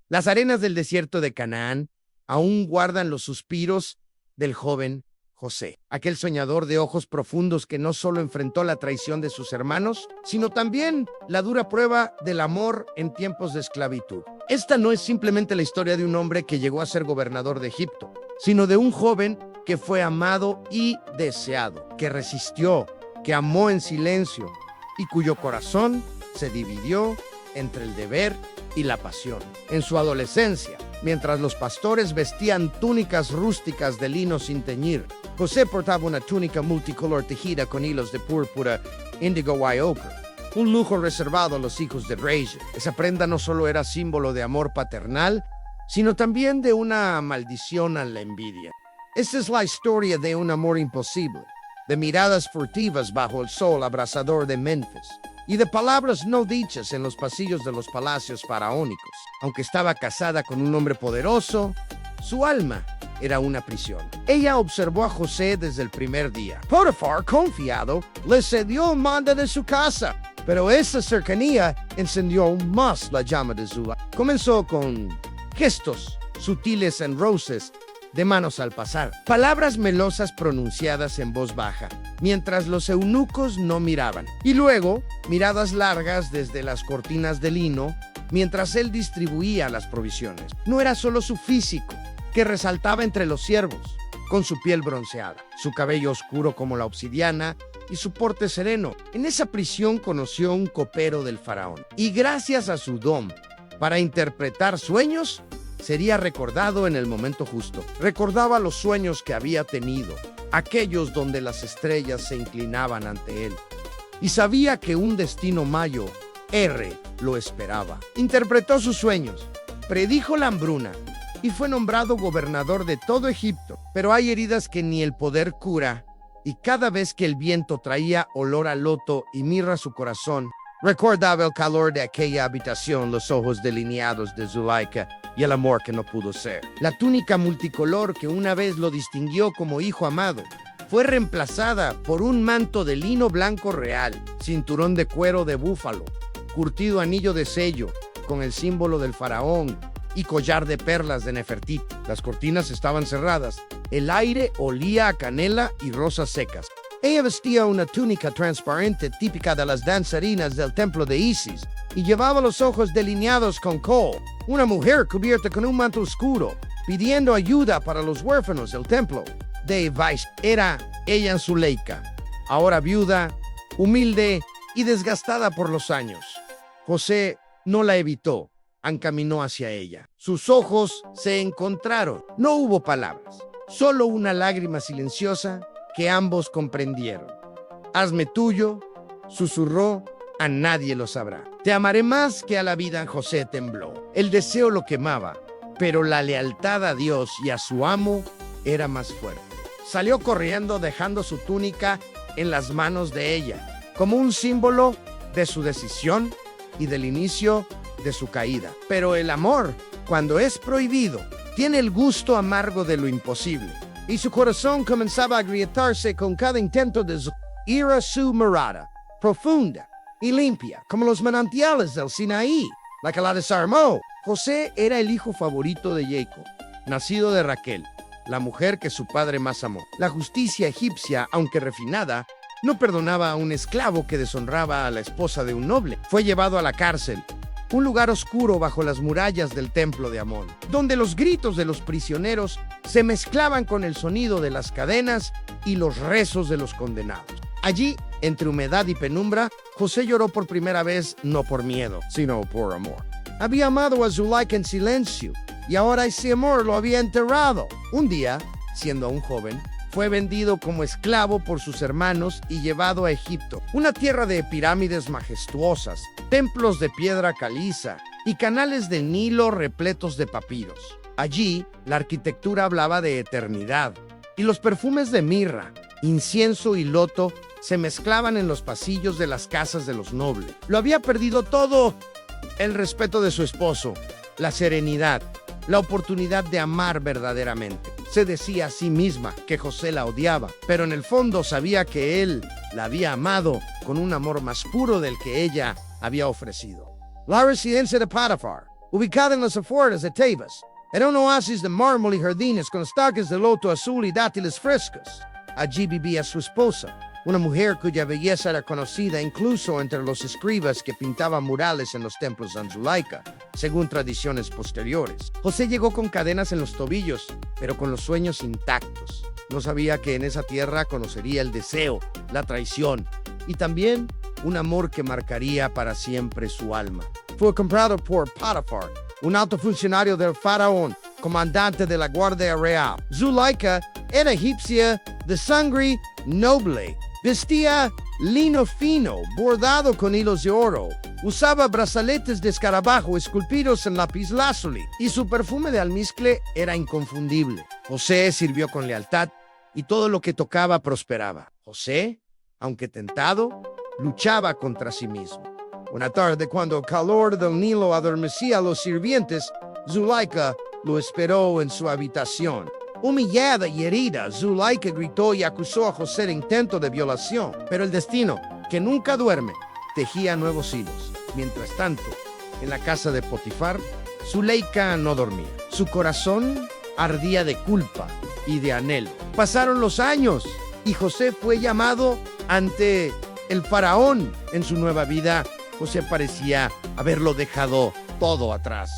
Las arenas del desierto de Canaán aún guardan los suspiros del joven José, aquel soñador de ojos profundos que no solo enfrentó la traición de sus hermanos, sino también la dura prueba del amor en tiempos de esclavitud. Esta no es simplemente la historia de un hombre que llegó a ser gobernador de Egipto, sino de un joven que fue amado y deseado, que resistió, que amó en silencio y cuyo corazón se dividió entre el deber y la pasión. En su adolescencia, mientras los pastores vestían túnicas rústicas de lino sin teñir, José portaba una túnica multicolor tejida con hilos de púrpura, índigo y ocre, un lujo reservado a los hijos de reyes. Esa prenda no solo era símbolo de amor paternal, sino también de una maldición a la envidia. Esta es la historia de un amor imposible, de miradas furtivas bajo el sol abrasador de Memphis, y de palabras no dichas en los pasillos de los palacios faraónicos. Aunque estaba casada con un hombre poderoso, su alma era una prisión. Ella observó a José desde el primer día. Potifar, confiado, le cedió el mando de su casa, pero esa cercanía encendió aún más la llama de su alma. Comenzó con gestos sutiles en roces de manos al pasar, palabras melosas pronunciadas en voz baja, mientras los eunucos no miraban, y luego miradas largas desde las cortinas de lino, mientras él distribuía las provisiones. No era solo su físico, que resaltaba entre los siervos, con su piel bronceada, su cabello oscuro como la obsidiana y su porte sereno. En esa prisión conoció un copero del faraón, y gracias a su don para interpretar sueños, sería recordado en el momento justo. Recordaba los sueños que había tenido, aquellos donde las estrellas se inclinaban ante él, y sabía que un destino mayor lo esperaba. Interpretó sus sueños, predijo la hambruna y fue nombrado gobernador de todo Egipto. Pero hay heridas que ni el poder cura, y cada vez que el viento traía olor a loto y mirra a su corazón, recordaba el calor de aquella habitación, los ojos delineados de Zulaika y el amor que no pudo ser. La túnica multicolor que una vez lo distinguió como hijo amado fue reemplazada por un manto de lino blanco real, cinturón de cuero de búfalo, curtido anillo de sello con el símbolo del faraón y collar de perlas de Nefertiti. Las cortinas estaban cerradas. El aire olía a canela y rosas secas. Ella vestía una túnica transparente típica de las danzarinas del templo de Isis y llevaba los ojos delineados con kohl. Una mujer cubierta con un manto oscuro, pidiendo ayuda para los huérfanos del templo de Vais. Era ella Zuleika, ahora viuda, humilde y desgastada por los años. José no la evitó, encaminó hacia ella. Sus ojos se encontraron. No hubo palabras, solo una lágrima silenciosa que ambos comprendieron. Hazme tuyo, susurró, a nadie lo sabrá. Te amaré más que a la vida. José tembló. El deseo lo quemaba, pero la lealtad a Dios y a su amo era más fuerte. Salió corriendo dejando su túnica en las manos de ella, como un símbolo de su decisión y del inicio de su caída. Pero el amor, cuando es prohibido, tiene el gusto amargo de lo imposible, y su corazón comenzaba a agrietarse con cada intento de ir su mirada, profunda y limpia, como los manantiales del Sinaí, la que la desarmó. José era el hijo favorito de Jacob, nacido de Raquel, la mujer que su padre más amó. La justicia egipcia, aunque refinada, no perdonaba a un esclavo que deshonraba a la esposa de un noble. Fue llevado a la cárcel, un lugar oscuro bajo las murallas del templo de Amón, donde los gritos de los prisioneros se mezclaban con el sonido de las cadenas y los rezos de los condenados. Allí, entre humedad y penumbra, José lloró por primera vez, no por miedo, sino por amor. Había amado a Zuleika en silencio, y ahora ese amor lo había enterrado. Un día, siendo aún joven, fue vendido como esclavo por sus hermanos y llevado a Egipto, una tierra de pirámides majestuosas, templos de piedra caliza y canales del Nilo repletos de papiros. Allí, la arquitectura hablaba de eternidad, y los perfumes de mirra, incienso y loto se mezclaban en los pasillos de las casas de los nobles. Lo había perdido todo: el respeto de su esposo, la serenidad, la oportunidad de amar verdaderamente. Se decía a sí misma que José la odiaba, pero en el fondo sabía que él la había amado con un amor más puro del que ella había ofrecido. La residencia de Potifar, ubicada en las afueras de Tebas. Era un oasis de mármol y jardines con estanques de loto azul y dátiles frescos. Allí vivía su esposa, una mujer cuya belleza era conocida incluso entre los escribas que pintaban murales en los templos de Zulaika, según tradiciones posteriores. José llegó con cadenas en los tobillos, pero con los sueños intactos. No sabía que en esa tierra conocería el deseo, la traición y también un amor que marcaría para siempre su alma. Fue comprado por Potifar, un alto funcionario del faraón, comandante de la Guardia Real. Zulaika era egipcia de sangre noble. Vestía lino fino, bordado con hilos de oro. Usaba brazaletes de escarabajo esculpidos en lapislázuli y su perfume de almizcle era inconfundible. José sirvió con lealtad y todo lo que tocaba prosperaba. José, aunque tentado, luchaba contra sí mismo. Una tarde, cuando el calor del Nilo adormecía a los sirvientes, Zulaika lo esperó en su habitación. Humillada y herida, Zulaika gritó y acusó a José de intento de violación. Pero el destino, que nunca duerme, tejía nuevos hilos. Mientras tanto, en la casa de Potifar, Zulaika no dormía. Su corazón ardía de culpa y de anhelo. Pasaron los años y José fue llamado ante el faraón. En su nueva vida, José parecía haberlo dejado todo atrás.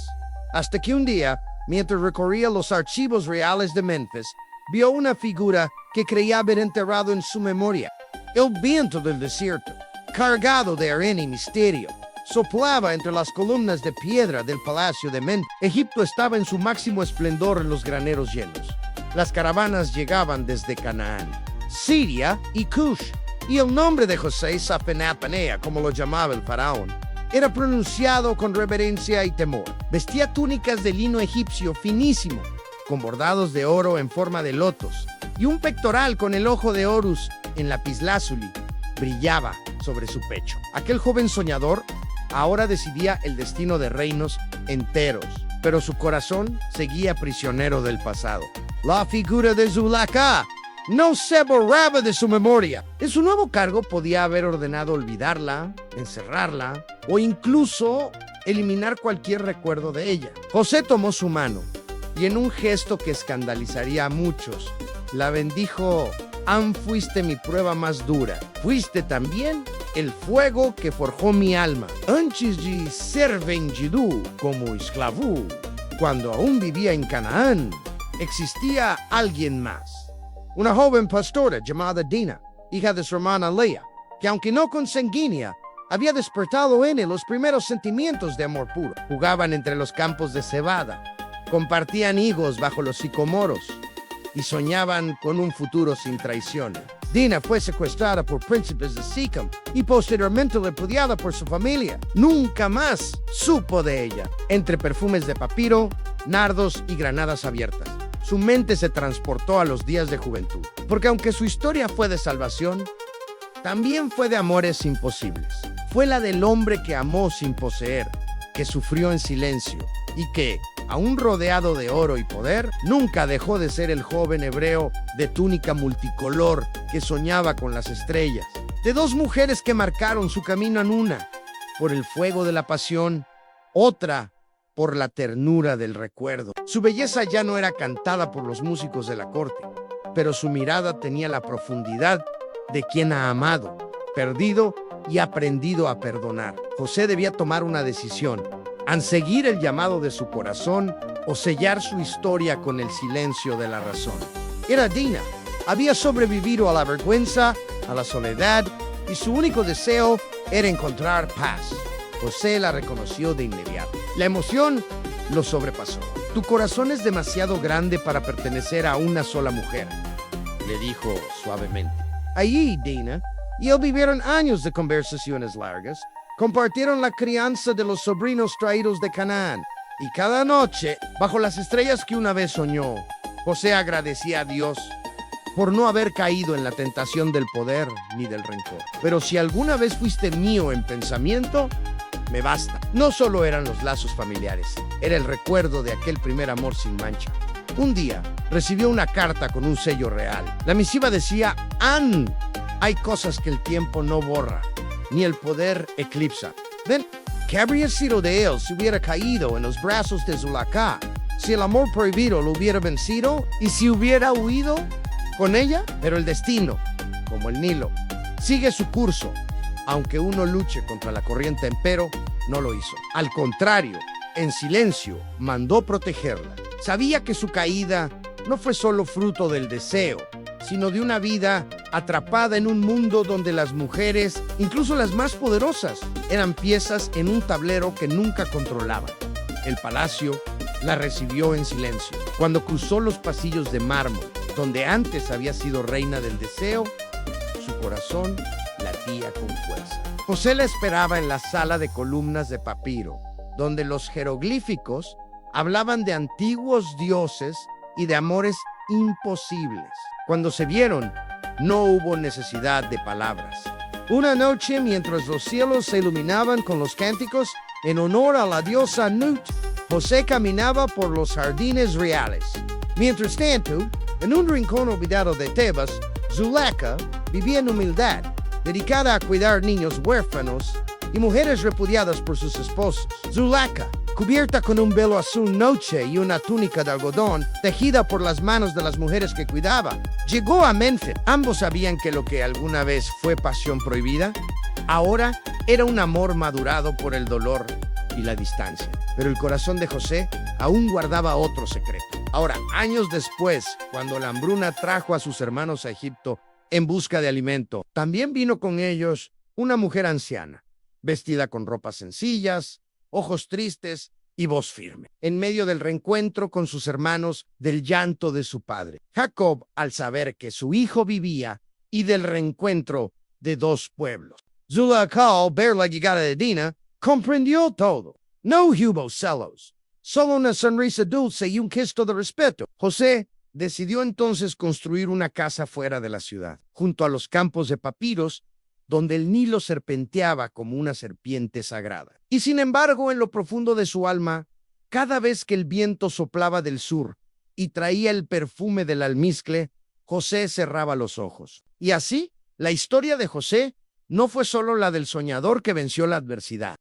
Hasta que un día, mientras recorría los archivos reales de Memphis, vio una figura que creía haber enterrado en su memoria. El viento del desierto, cargado de arena y misterio, soplaba entre las columnas de piedra del palacio de Memphis. Egipto estaba en su máximo esplendor en los graneros llenos. Las caravanas llegaban desde Canaán, Siria y Cush, y el nombre de José, Safenath-paneah, como lo llamaba el faraón, era pronunciado con reverencia y temor. Vestía túnicas de lino egipcio finísimo, con bordados de oro en forma de lotos, y un pectoral con el ojo de Horus en lapislázuli brillaba sobre su pecho. Aquel joven soñador ahora decidía el destino de reinos enteros, pero su corazón seguía prisionero del pasado. La figura de Zulaika no se borraba de su memoria. En su nuevo cargo podía haber ordenado olvidarla, encerrarla o incluso eliminar cualquier recuerdo de ella. José tomó su mano y en un gesto que escandalizaría a muchos, la bendijo: «Am fuiste mi prueba más dura. Fuiste también el fuego que forjó mi alma. Antes de ser vendido como esclavo, cuando aún vivía en Canaán, existía alguien más. Una joven pastora llamada Dina, hija de su hermana Leah, que aunque no consanguínea, había despertado en él los primeros sentimientos de amor puro. Jugaban entre los campos de cebada, compartían higos bajo los sicomoros y soñaban con un futuro sin traición. Dina fue secuestrada por príncipes de Sikkim y posteriormente repudiada por su familia. Nunca más supo de ella. Entre perfumes de papiro, nardos y granadas abiertas, su mente se transportó a los días de juventud. Porque aunque su historia fue de salvación, también fue de amores imposibles. Fue la del hombre que amó sin poseer, que sufrió en silencio y que, aún rodeado de oro y poder, nunca dejó de ser el joven hebreo de túnica multicolor que soñaba con las estrellas. De dos mujeres que marcaron su camino en una, por el fuego de la pasión, otra por la ternura del recuerdo. Su belleza ya no era cantada por los músicos de la corte, pero su mirada tenía la profundidad de quien ha amado, perdido y aprendido a perdonar. José debía tomar una decisión: ¿an seguir el llamado de su corazón o sellar su historia con el silencio de la razón? Era Dina. Había sobrevivido a la vergüenza, a la soledad, y su único deseo era encontrar paz. José la reconoció de inmediato. La emoción lo sobrepasó. Tu corazón es demasiado grande para pertenecer a una sola mujer, le dijo suavemente. Allí, Dina y él vivieron años de conversaciones largas. Compartieron la crianza de los sobrinos traídos de Canaán. Y cada noche, bajo las estrellas que una vez soñó, José agradecía a Dios por no haber caído en la tentación del poder ni del rencor. Pero si alguna vez fuiste mío en pensamiento, me basta. No solo eran los lazos familiares, era el recuerdo de aquel primer amor sin mancha. Un día, recibió una carta con un sello real. La misiva decía: hay cosas que el tiempo no borra, ni el poder eclipsa. Ven, ¿Qué habría sido de él si hubiera caído en los brazos de Zulaika? Si el amor prohibido lo hubiera vencido y si hubiera huido con ella. Pero el destino, como el Nilo, sigue su curso. Aunque uno luche contra la corriente, empero no lo hizo. Al contrario, en silencio, mandó protegerla. Sabía que su caída no fue solo fruto del deseo, sino de una vida atrapada en un mundo donde las mujeres, incluso las más poderosas, eran piezas en un tablero que nunca controlaban. El palacio la recibió en silencio. Cuando cruzó los pasillos de mármol, donde antes había sido reina del deseo, su corazón latía con fuerza. José la esperaba en la sala de columnas de papiro, donde los jeroglíficos hablaban de antiguos dioses y de amores imposibles. Cuando se vieron, no hubo necesidad de palabras. Una noche, mientras los cielos se iluminaban con los cánticos en honor a la diosa Nut, José caminaba por los jardines reales. Mientras tanto, en un rincón olvidado de Tebas, Zulaika vivía en humildad, dedicada a cuidar niños huérfanos y mujeres repudiadas por sus esposos. Zulaika, cubierta con un velo azul noche y una túnica de algodón, tejida por las manos de las mujeres que cuidaba, llegó a Menfis. Ambos sabían que lo que alguna vez fue pasión prohibida, ahora era un amor madurado por el dolor y la distancia. Pero el corazón de José aún guardaba otro secreto. Ahora, años después, cuando la hambruna trajo a sus hermanos a Egipto en busca de alimento, también vino con ellos una mujer anciana, vestida con ropas sencillas, ojos tristes y voz firme. En medio del reencuentro con sus hermanos, del llanto de su padre, Jacob, al saber que su hijo vivía, y del reencuentro de dos pueblos. Zulaika, al ver la llegada de Dina, comprendió todo. No hubo celos, solo una sonrisa dulce y un gesto de respeto. José decidió entonces construir una casa fuera de la ciudad, junto a los campos de papiros, donde el Nilo serpenteaba como una serpiente sagrada. Y sin embargo, en lo profundo de su alma, cada vez que el viento soplaba del sur y traía el perfume del almizcle, José cerraba los ojos. Y así, la historia de José no fue solo la del soñador que venció la adversidad.